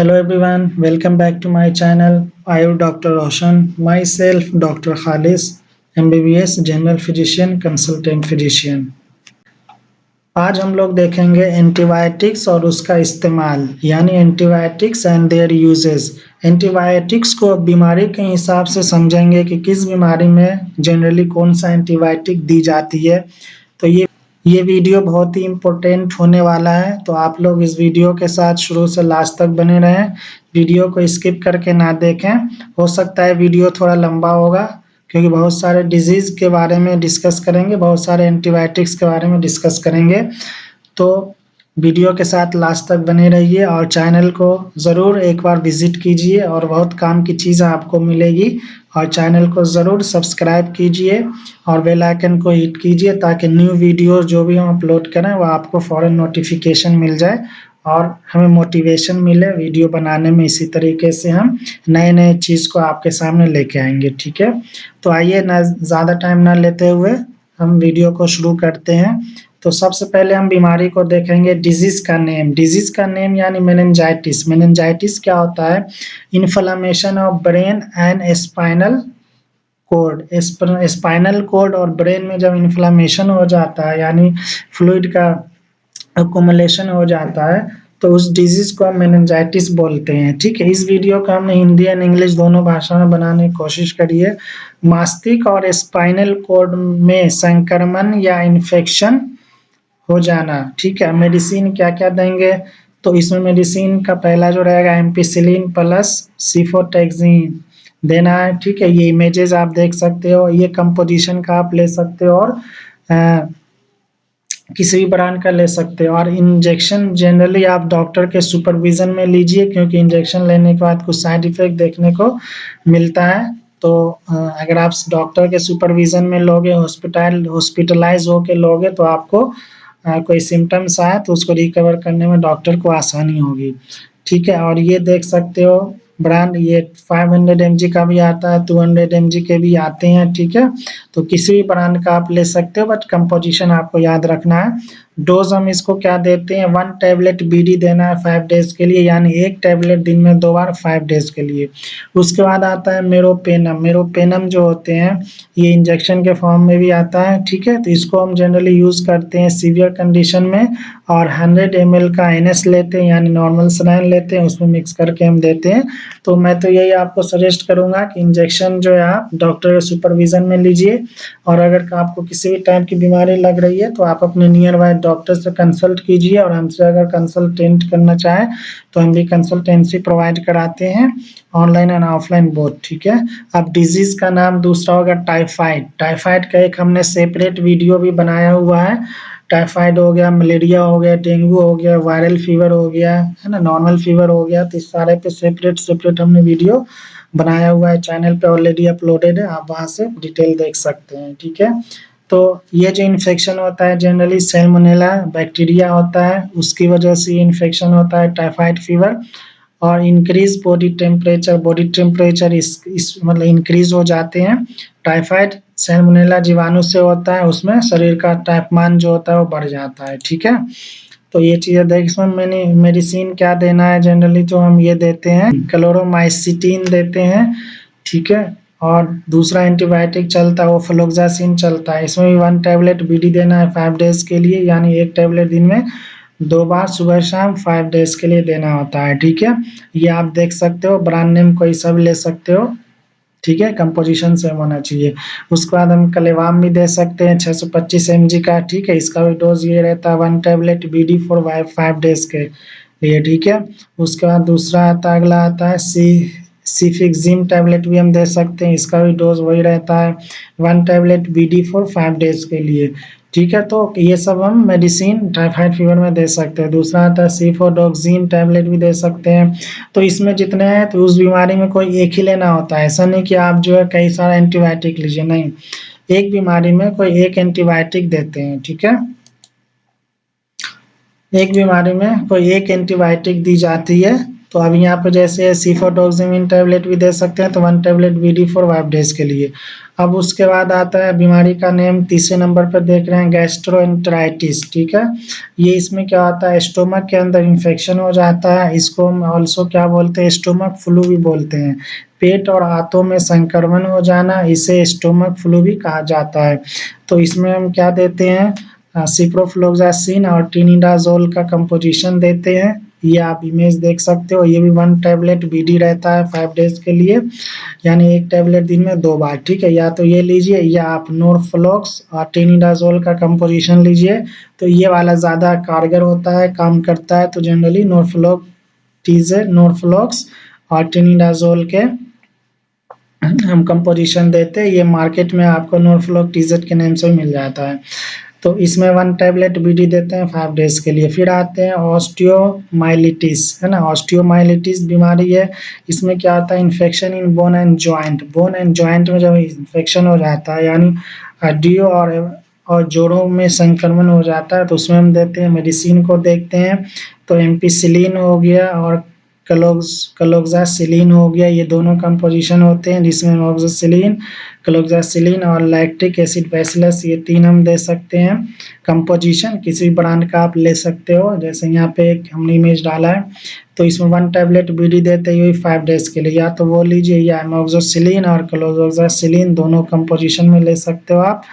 Hello everyone, welcome back to my channel. I am Dr. Roshan, myself Dr. Khalis, MBBS General Physician, Consultant Physician. आज हम लोग देखेंगे antibiotics और उसका इस्तेमाल यानी antibiotics and there uses. Antibiotics को बीमारी के हिसाब से समझेंगे कि किस बीमारी में जनरली कौन सा एंटीबायोटिक दी जाती है। तो ये वीडियो बहुत ही इम्पोर्टेंट होने वाला है, तो आप लोग इस वीडियो के साथ शुरू से लास्ट तक बने रहें। वीडियो को स्किप करके ना देखें। हो सकता है वीडियो थोड़ा लंबा होगा क्योंकि बहुत सारे डिजीज के बारे में डिस्कस करेंगे, बहुत सारे एंटीबायोटिक्स के बारे में डिस्कस करेंगे। तो वीडियो के साथ लास्ट तक बने रहिए और चैनल को ज़रूर एक बार विजिट कीजिए और बहुत काम की चीज़ आपको मिलेगी। और चैनल को ज़रूर सब्सक्राइब कीजिए और बेल आइकन को हिट कीजिए ताकि न्यू वीडियो जो भी हम अपलोड करें वो आपको फ़ौरन नोटिफिकेशन मिल जाए और हमें मोटिवेशन मिले वीडियो बनाने में। इसी तरीके से हम नए-नए चीज़ को आपके सामने लेके आएंगे, ठीक है। तो आइए ना ज़्यादा टाइम ना लेते हुए हम वीडियो को शुरू करते हैं। तो सबसे पहले हम बीमारी को देखेंगे डिजीज़ का नेम। डिजीज़ का नेम यानी मेनिंजाइटिस। मेनिंजाइटिस क्या होता है? Inflammation of brain and spinal cord. Spinal cord और ब्रेन में जब इन्फ्लेमेशन हो जाता है यानी फ्लूइड का अकुमुलेशन हो जाता है तो उस डिजीज को हम मेनिंजाइटिस बोलते हैं, ठीक है। इस वीडियो को हमने हिंदी एंड इंग्लिश दोनों भाषा में बनाने की कोशिश करी है। मस्तिष्क और स्पाइनल कोड में संक्रमण या इन्फेक्शन हो जाना, ठीक है। मेडिसिन क्या-क्या देंगे? तो इसमें मेडिसिन का पहला जो रहेगा एम्पिसिलिन प्लस सिफोटेक्सिन देना है, ठीक है। ये इमेजेस आप देख सकते हो, ये कंपोजिशन का आप ले सकते हो और किसी भी ब्रांड का ले सकते हो। और इंजेक्शन जनरली आप डॉक्टर के सुपरविजन में लीजिए क्योंकि इंजेक्शन लेने के बाद कुछ साइड इफेक्ट देखने को मिलता है। तो अगर आप डॉक्टर के सुपरविजन में लोगे, हॉस्पिटलाइज होके लोगे तो आपको कोई सिम्टम्स आए तो उसको रिकवर करने में डॉक्टर को आसानी होगी, ठीक है। और ये देख सकते हो ब्रांड, ये 500 mg का भी आता है, 200 mg के भी आते हैं, ठीक है। तो किसी भी ब्रांड का आप ले सकते हो बट कंपोजिशन आपको याद रखना है। डोज हम इसको क्या देते हैं? 1 टैबलेट बीडी देना है 5 डेज के लिए यानी 1 टैबलेट दिन में 2 बार 5 डेज के लिए। उसके बाद आता है मेरोपेनम। मेरोपेनम जो होते हैं ये इंजेक्शन के फॉर्म में भी आता है, ठीक है। तो इसको हम जनरली यूज़ करते हैं सीवियर कंडीशन में और 100 ml का एनएस लेते हैं यानी नॉर्मल सलाइन लेते हैं, उसमें मिक्स करके हम देते हैं। तो मैं तो यही आपको सजेस्ट करूँगा कि इंजेक्शन जो है आप डॉक्टर के सुपरविजन में लीजिए और अगर आपको किसी भी टाइप की बीमारी लग रही है तो आप अपने नियर बाय डॉक्टर से कंसल्ट कीजिए और हमसे अगर कंसल्टेंट करना चाहें तो हम भी कंसल्टेंसी प्रोवाइड कराते हैं, ऑनलाइन एंड ऑफलाइन बोथ, ठीक है। अब डिजीज़ का नाम दूसरा होगा टाइफाइड। टाइफाइड का एक हमने सेपरेट वीडियो भी बनाया हुआ है। टाइफाइड हो गया, मलेरिया हो गया, डेंगू हो गया, वायरल फीवर हो गया, है ना, नॉर्मल फीवर हो गया। तो इस सारे पे सेपरेट हमने वीडियो बनाया हुआ है, चैनल पे ऑलरेडी अपलोडेड है, आप वहाँ से डिटेल देख सकते हैं, ठीक है। तो ये जो इन्फेक्शन होता है जनरली सैल्मोनेला बैक्टीरिया होता है, उसकी वजह से इन्फेक्शन होता है टाइफाइड फीवर। और इंक्रीज बॉडी टेम्परेचर इस मतलब इंक्रीज हो जाते हैं। टाइफाइड सैल्मोनेला जीवाणु से होता है, उसमें शरीर का तापमान जो होता है वो बढ़ जाता है, ठीक है। तो ये चीज़ें देख, इसमें मैंने मेडिसिन क्या देना है जनरली जो हम ये देते हैं क्लोरोमाइसिटिन देते हैं, ठीक है। और दूसरा एंटीबायोटिक चलता है वो फ्लोक्सासिन चलता है। इसमें भी 1 टैबलेट बीडी देना है 5 डेज के लिए यानी 1 टैबलेट दिन में 2 बार सुबह शाम 5 डेज के लिए देना होता है, ठीक है। ये आप देख सकते हो, ब्रांड नेम कोई सा भी ले सकते हो, ठीक है। कंपोजिशन सेम होना चाहिए। उसके बाद हम कलेवाम भी दे सकते हैं 625 mg का, ठीक है। इसका भी डोज ये रहता है 1 टैबलेट बीडी फॉर 5 डेज के लिए, ठीक है। उसके बाद दूसरा आता है, अगला आता है सिफिक्सिम टैबलेट भी हम दे सकते हैं, इसका भी डोज वही रहता है 1 टैबलेट बीडी फॉर 5 डेज के लिए, ठीक है। तो ये सब हम मेडिसिन टाइफाइड फीवर में दे सकते हैं। दूसरा आता है सिफोडोक्सिन टैबलेट भी दे सकते हैं। तो इसमें जितने हैं तो उस बीमारी में कोई एक ही लेना होता है, ऐसा नहीं कि आप जो है कई सारा एंटीबायोटिक लीजिए, नहीं, एक बीमारी में कोई एक एंटीबायोटिक देते हैं, ठीक है। एक बीमारी में कोई एक एंटीबायोटिक दी जाती है तो अब यहाँ पे जैसे सिफोडोक्सिमिन टैबलेट भी दे सकते हैं, तो 1 टैबलेट BD फॉर 5 डेज के लिए। अब उसके बाद आता है बीमारी का नेम, तीसरे नंबर पर देख रहे हैं गैस्ट्रोएंटेराइटिस, ठीक है। ये इसमें क्या होता है, स्टोमक के अंदर इन्फेक्शन हो जाता है, इसको हम ऑल्सो क्या बोलते हैं, स्टोमक फ्लू भी बोलते हैं। पेट और आंतों में संक्रमण हो जाना, इसे स्टोमक फ्लू भी कहा जाता है। तो इसमें हम क्या देते हैं, सिप्रोफ्लोक्सासिन और टिनिडाजोल का कंपोजिशन देते हैं। ये आप इमेज देख सकते हो, ये भी 1 टैबलेट BD रहता है 5 डेज के लिए, यानी 1 टैबलेट दिन में 2 बार, ठीक है। या तो ये लीजिए या आप नॉर्फ्लॉक्स और टेनिडाजोल का कंपोजिशन लीजिए, तो ये वाला ज़्यादा कारगर होता है, काम करता है। तो जनरली नॉर्फ्लॉक्स और टेनिडाजोल के हम कंपोजिशन देते हैं। ये मार्केट में आपको नॉर्फ्लॉक टीजेड के नाम से मिल जाता है। तो इसमें 1 टैबलेट BD देते हैं 5 डेज के लिए। फिर आते हैं ऑस्टियोमाइलिटिस, है ना। ऑस्टियोमाइलिटिस बीमारी है, इसमें क्या होता है, infection in bone and joint. Bone and joint में जब इन्फेक्शन हो जाता है, यानी हड्डियों और जोड़ों में संक्रमण हो जाता है, तो उसमें हम देते हैं, मेडिसिन को देखते हैं। तो एम्पिसिलिन हो गया और क्लोक्सासिलिन हो गया, ये दोनों कंपोजिशन होते हैं, जिसमें अमोक्सिसिलिन, क्लोक्सासिलिन और लैक्टिक एसिड बैसिलस, ये 3 हम दे सकते हैं कंपोजिशन। किसी ब्रांड का आप ले सकते हो, जैसे यहाँ पे एक हमने इमेज डाला है। तो इसमें 1 टैबलेट BD देते हुए 5 डेज के लिए, या तो वो लीजिए या अमोक्सिसिलिन और क्लोक्सासिलिन दोनों कंपोजिशन में ले सकते हो आप।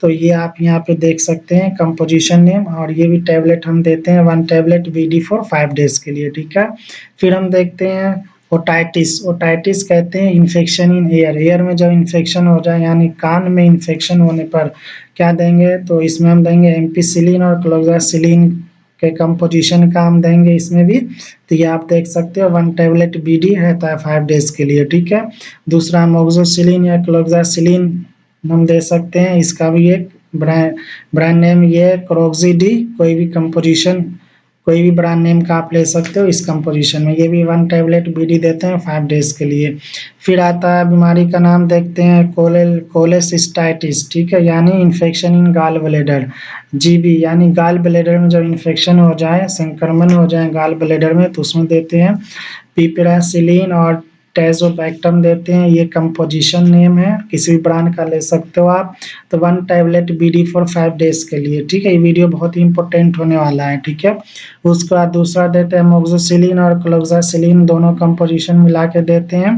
तो ये आप यहाँ पे देख सकते हैं कंपोजिशन नेम, और ये भी टैबलेट हम देते हैं 1 टैबलेट BD फॉर 5 डेज के लिए, ठीक है। फिर हम देखते हैं ओटाइटिस। ओटाइटिस कहते हैं इन्फेक्शन इन एयर, एयर में जब इन्फेक्शन हो जाए, यानी कान में इन्फेक्शन होने पर क्या देंगे, तो इसमें हम देंगे एम्पिसिलिन और क्लोक्सासिलिन के कंपोजिशन का हम देंगे इसमें भी। तो ये आप देख सकते हो 1 टैबलेट BD रहता है 5 डेज के लिए, ठीक है। दूसरा अमोक्सिसिलिन या क्लोक्सासिलिन हम दे सकते हैं, इसका भी एक ब्रांड नेम ये है क्रोक्सीडी, कोई भी कंपोजिशन, कोई भी ब्रांड नेम का आप ले सकते हो इस कंपोजिशन में। ये भी 1 टैबलेट BD देते हैं 5 डेज के लिए। फिर आता है बीमारी का नाम देखते हैं कोलेसिस्टाइटिस, ठीक है, यानी infection in gall bladder, GB, यानी गाल ब्लेडर में जब इन्फेक्शन हो जाए, संक्रमण हो जाए गाल ब्लेडर में, तो उसमें देते हैं पिपेरासिलिन और टैजोबैक्टम देते हैं। ये कंपोजिशन नेम है, किसी भी ब्रांड का ले सकते हो आप। तो 1 टैबलेट BD फॉर 5 डेज के लिए, ठीक है। ये वीडियो बहुत ही इंपॉर्टेंट होने वाला है, ठीक है। उसके बाद दूसरा देते हैं अमोक्सिसिलिन और क्लोक्सासिलिन, दोनों कंपोजिशन मिला के देते हैं।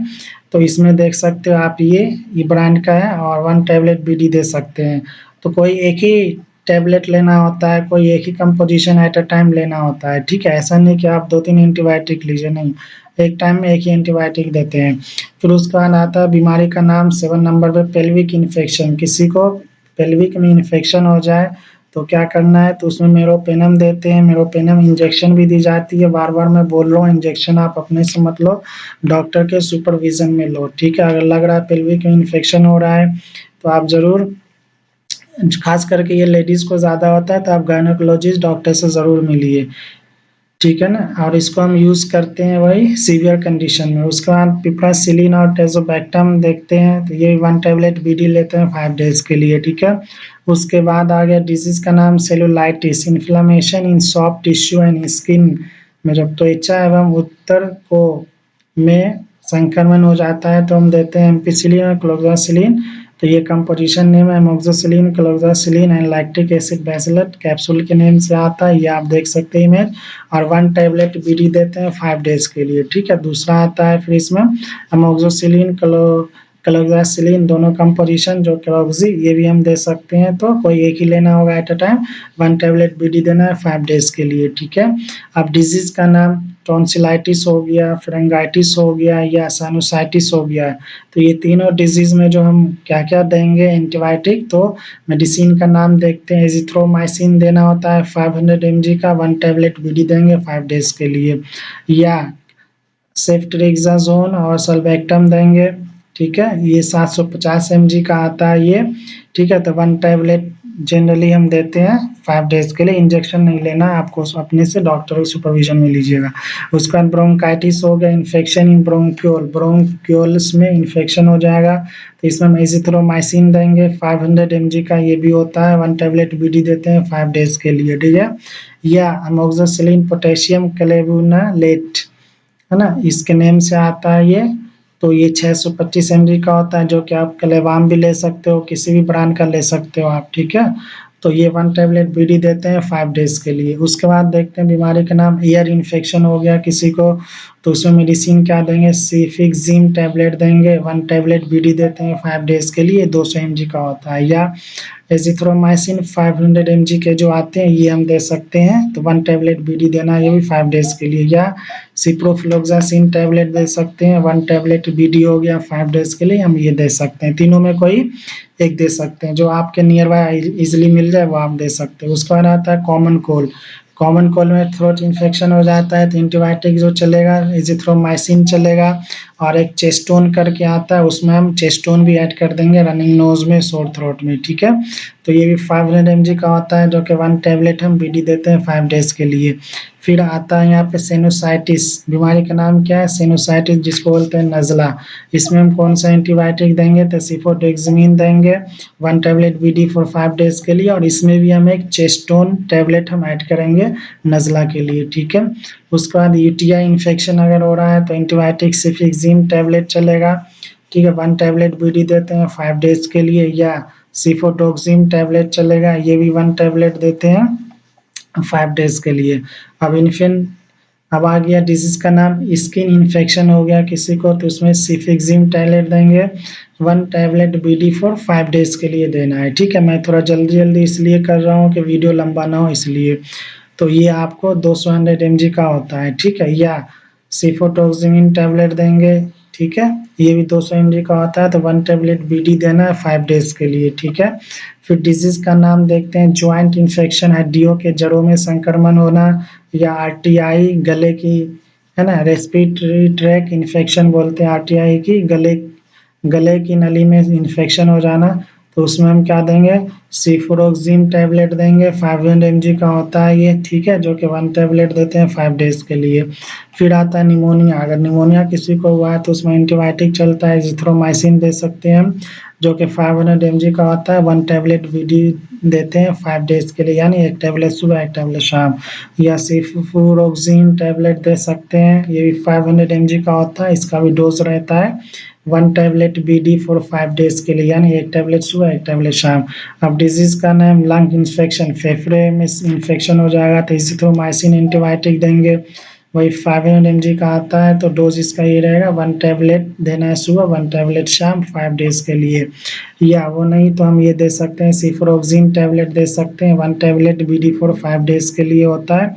तो इसमें देख सकते हो आप, ये ब्रांड का है, और 1 टैबलेट BD दे सकते हैं। तो कोई एक ही टैबलेट लेना होता है, कोई एक ही कंपोजिशन एट अ टाइम लेना होता है, ठीक है। ऐसा नहीं कि आप 2-3 एंटीबायोटिक लीजिए, नहीं, एक टाइम में एक ही एंटीबायोटिक देते हैं। फिर उसके बाद आता है बीमारी का नाम 7 नंबर पे पेल्विक इन्फेक्शन। किसी को पेल्विक में इन्फेक्शन हो जाए तो क्या करना है, तो उसमें मेरोपेनम देते हैं। मेरोपेनम इंजेक्शन भी दी जाती है, बार-बार मैं बोल रहा हूँ, इंजेक्शन आप अपने से मत लो, डॉक्टर के सुपरविजन में लो, ठीक है। अगर लग रहा है पेल्विक में इन्फेक्शन हो रहा है, तो आप ज़रूर, खास करके ये लेडीज़ को ज़्यादा होता है, तो आप गायनेकोलॉजिस्ट डॉक्टर से ज़रूर मिलिए, ठीक है ना। और इसको हम यूज़ करते हैं वही सीवियर कंडीशन में। उसके बाद पिपरासिलिन और टैजोबैक्टम देखते हैं, तो ये 1 टैबलेट BD लेते हैं 5 डेज के लिए, ठीक है। उसके बाद आ गया डिजीज़ का नाम cellulitis, inflammation in soft tissue and skin में जब त्वचा एवं उत्तर को में संक्रमण हो जाता है, तो हम देते हैं एम्पिसिलिन और क्लोक्सासिलिन। तो ये कंपोजिशन नेम है amoxicillin, cloxacillin and lactic acid bacillus, capsule के नेम से आता है, ये आप देख सकते हैं इमेज। और 1 टैबलेट BD देते हैं 5 डेज के लिए, ठीक है। दूसरा आता है फिर इसमें अमोक्सिसिलिन, क्लोक्सासिलिन, दोनों कंपोजिशन जो क्रोक्सी, ये भी हम दे सकते हैं। तो कोई एक ही लेना होगा at a time, 1 tablet BD देना है 5 डेज के लिए, ठीक है। अब डिजीज़ का नाम टॉन्सिलाइटिस हो गया, फ्रेंगाइटिस हो गया, या साइनोसाइटिस हो गया। तो ये तीनों डिजीज़ में जो हम क्या-क्या देंगे एंटीबायोटिक, तो मेडिसिन का नाम देखते हैं। एजिथ्रोमाइसिन देना होता है 500 mg का, 1 टैबलेट BD देंगे 5 डेज के लिए, या सेफ्ट्रिक्साज़ोन और सल्बैक्टम देंगे, ठीक है। ये 750 mg का आता है ये, ठीक है। तो 1 टैबलेट जनरली हम देते हैं 5 डेज के लिए, इंजेक्शन नहीं लेना है आपको, अपने से डॉक्टर के सुपरविजन में लीजिएगा। उसके बाद ब्रोंकाइटिस हो गया, इन्फेक्शन इन ब्रोंक्यूल, ब्रोंक्यूल्स में इन्फेक्शन हो जाएगा, तो इसमें हम एजिथ्रोमाइसिन देंगे 500 mg का, ये भी होता है, 1 टैबलेट BD देते हैं 5 डेज के लिए, ठीक है। या अमोक्सिसिलिन पोटेशियम क्लेबुनालेट, है ना, इसके नेम से आता है ये। तो ये 625 mg का होता है, जो कि आप क्लेवाम भी ले सकते हो, किसी भी ब्रांड का ले सकते हो आप, ठीक है। तो ये 1 टैबलेट बीडी देते हैं 5 डेज के लिए। उसके बाद देखते हैं बीमारी का नाम, ईयर इन्फेक्शन हो गया किसी को, तो उसमें मेडिसिन क्या देंगे, सिफिक्जिम टैबलेट देंगे, 1 टैबलेट बीडी देते हैं 5 डेज के लिए, 200 mg का होता है। या एजिथ्रोमाइसिन 500 mg के जो आते हैं ये हम दे सकते हैं, तो 1 टैबलेट बीडी देना, ये भी 5 डेज के लिए। या सिप्रोफ्लोक्सासिन टैबलेट दे सकते हैं, 1 टैबलेट बीडी हो गया 5 डेज के लिए, हम ये दे सकते हैं। तीनों में कोई एक दे सकते हैं, जो आपके नियर बाय इजिली मिल जाए वो आप दे सकते हैं। उसके बाद आता है कॉमन कोल्ड। कॉमन कोल्ड में थ्रोट इन्फेक्शन हो जाता है तो एंटीबायोटिक जो चलेगा, एजिथ्रोमाइसिन चलेगा, और एक चेस्टोन करके आता है, उसमें हम चेस्टोन भी ऐड कर देंगे रनिंग नोज में, सोर थ्रोट में, ठीक है। तो ये भी 500 mg का होता है, जो कि 1 टैबलेट हम बीडी देते हैं 5 डेज के लिए। फिर आता है यहाँ पे साइनोसाइटिस, बीमारी का नाम क्या है, साइनोसाइटिस, जिसको बोलते हैं नज़ला। इसमें हम कौन सा एंटीबायोटिक देंगे, तो सिफोट्रेक्सामिन देंगे 1 टैबलेट बीडी फॉर 5 डेज के लिए, और इसमें भी हम एक चेस्टोन टैबलेट हम ऐड करेंगे नज़ला के लिए, ठीक है। उसके बाद यूटीआई इन्फेक्शन अगर हो रहा है तो एंटीबायोटिक सिफिक्जिम टैबलेट चलेगा, ठीक है, 1 टैबलेट बीडी देते हैं 5 डेज के लिए। या सिफोटोक्सिम टैबलेट चलेगा, ये भी 1 टैबलेट देते हैं 5 डेज के लिए। अब आ गया डिजीज का नाम, स्किन इन्फेक्शन हो गया किसी को, तो उसमें सिफिक्जिम टैबलेट देंगे, 1 टैबलेट बीडी फॉर 5 डेज के लिए देना है, ठीक है। मैं थोड़ा जल्दी जल्दी इसलिए कर रहा हूँ कि वीडियो लंबा ना हो इसलिए। तो ये आपको 200 mg का होता है, ठीक है। या सिफोटोक्सिमिन टैबलेट देंगे, ठीक है, ये भी 200 mg का होता है, तो 1 टैबलेट बीडी देना है 5 डेज के लिए, ठीक है। फिर डिजीज का नाम देखते हैं, ज्वाइंट इन्फेक्शन, हड्डियों के जड़ों में संक्रमण होना, या आरटीआई, गले की, है ना, रेस्पिरेटरी ट्रैक इन्फेक्शन बोलते हैं आरटीआई की, गले की नली में इन्फेक्शन हो जाना, तो उसमें हम क्या देंगे, सिफ्रोक्सिम टैबलेट देंगे, 500 mg का होता है ये, ठीक है, जो कि 1 टैबलेट देते हैं 5 डेज के लिए। फिर आता है निमोनिया, अगर निमोनिया किसी को हुआ है तो उसमें एंटीबायोटिक चलता है, एजिथ्रोमाइसिन दे सकते हैं हम, जो कि 500 mg का होता है, 1 टैबलेट बीडी देते हैं 5 डेज के लिए, यानी 1 टैबलेट सुबह 1 टैबलेट शाम। या सिफ्रोक्सिम टैबलेट दे सकते हैं, ये भी 500 mg का होता है, इसका भी डोज रहता है 1 टैबलेट बीडी फॉर 5 डेज के लिए, यानी 1 टैबलेट सुबह 1 टैबलेट शाम। अब डिजीज का नाम, लंग इन्फेक्शन, फेफड़े में इन्फेक्शन हो जाएगा तो एजिथ्रोमाइसिन एंटीबायोटिक देंगे, वही 500 mg का आता है, तो डोज इसका ये रहेगा 1 टैबलेट देना है सुबह, 1 टैबलेट शाम, 5 डेज के लिए। या वो नहीं तो हम ये दे सकते हैं, सिफ्रोक्सिन टैबलेट दे सकते हैं, 1 टैबलेट बीडी फॉर 5 डेज के लिए होता है,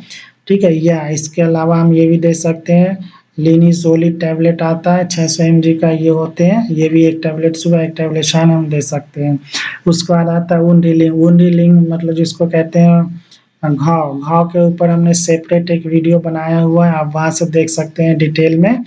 ठीक है। या इसके अलावा हम ये भी दे सकते हैं, लिनिसोलिड टैबलेट आता है 600 mg का, ये होते हैं, ये भी 1 टैबलेट सुबह 1 टैबलेट शाम हम दे सकते हैं। उसके बाद आता है वुंड हीलिंग, मतलब जिसको कहते हैं घाव के ऊपर हमने सेपरेट एक वीडियो बनाया हुआ है, आप वहाँ से देख सकते हैं डिटेल में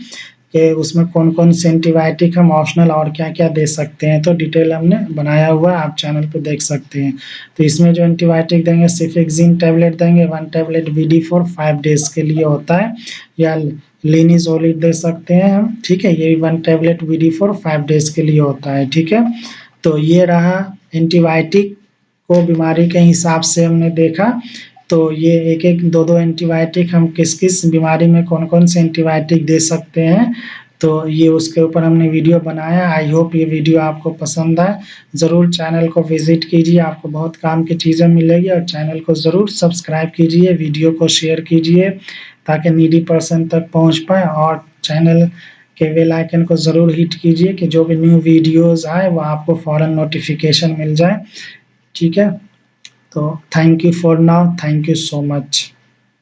कि उसमें कौन कौन से एंटीबायोटिक हम ऑप्शनल और क्या क्या दे सकते हैं, तो डिटेल हमने बनाया हुआ है, आप चैनल पे देख सकते हैं। तो इसमें जो एंटीबायोटिक देंगे, सिफिक्जिन टैबलेट देंगे, 1 टैबलेट बीडी फॉर 5 डेज के लिए होता है। या लिनिसोलिड दे सकते हैं हम, ठीक है, ये भी 1 टैबलेट बीडी फॉर 5 डेज के लिए होता है, ठीक है। तो ये रहा एंटीबायोटिक को बीमारी के हिसाब से हमने देखा, तो ये एक एक दो दो एंटीबायोटिक हम किस किस बीमारी में कौन कौन से एंटीबायोटिक दे सकते हैं, तो ये उसके ऊपर हमने वीडियो बनाया। आई होप ये वीडियो आपको पसंद आए, ज़रूर चैनल को विजिट कीजिए, आपको बहुत काम की चीज़ें मिलेगी, और चैनल को ज़रूर सब्सक्राइब कीजिए, वीडियो को शेयर कीजिए ताकि नीडी पर्सन तक पहुंच पाए, और चैनल के बेल आइकन को ज़रूर हिट कीजिए कि जो भी न्यू वीडियोज़ आए वो आपको फ़ौरन नोटिफिकेशन मिल जाए, ठीक है। तो thank you for now, thank you so much.